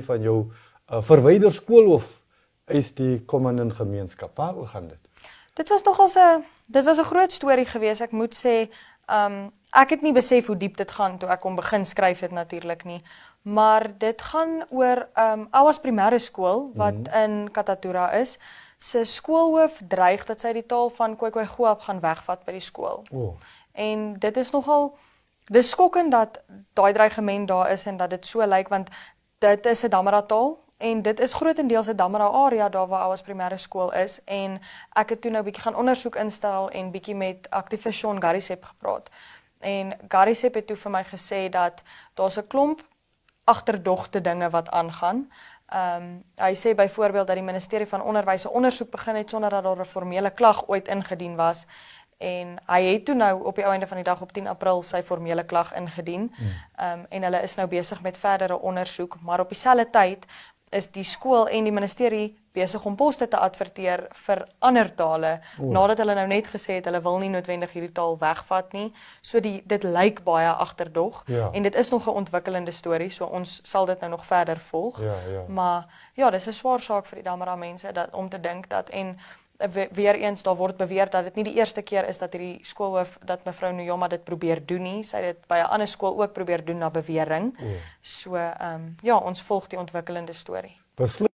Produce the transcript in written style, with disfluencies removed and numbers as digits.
van jou verwyder skoolhoof is die Kommenden gemeenskap. Waaroor gaan dit? Dit was 'n groot storie geweest. Ek moet sê, ek het nie besef hoe diep dit gaan toe ek hom begin skryf het natuurlik nie. Maar dit gaan oor Ouas Primêre Skool wat in Katatura is. Se skoolhoof dreig dat sy die taal van Khoekhoegowab gaan wegvat by die skool. En dit is nogal dis skokkend dat daai dreigement daar is en dat dit so lyk, want dit is 'n Damara taal en dit is grootendeels 'n Damara area daar waar Ouas Primêre Skool is, en ek het toe nou 'n bietjie gaan ondersoek instel en bietjie met aktivis Sean Garisep gepraat. En Garisep het toe vir my gesê dat daar's 'n klomp agterdogte dinge wat aangaan. Hy sê byvoorbeeld dat die Ministerie van Onderwys 'n ondersoek begin het sonder dat daar 'n formele klag ooit ingedien was. En hy het toe nou op die einde van die dag op 10 April sy formele klag ingedien. En hulle is nou besig met verdere ondersoek, maar op dieselfde tyd is die skool en die ministerie besig om poste te adverteer vir ander tale, nadat hulle nou net gesê het hulle wil nie noodwendig hierdie taal wegvat nie. So dit lyk baie agterdog, en dit is nog 'n ontwikkelende storie, so ons sal dit nou nog verder volg. Maar ja, dis 'n swaar saak vir die Damara mense om te dink dat, en weer eens, daar word beweer dat dit nie die eerste keer is dat hierdie skoolhoof, dat mevrou Nujoma dit probeer doen nie. Sy het dit by 'n ander skool ook probeer doen na bewering. So ja, ons volg die ontwikkelende storie.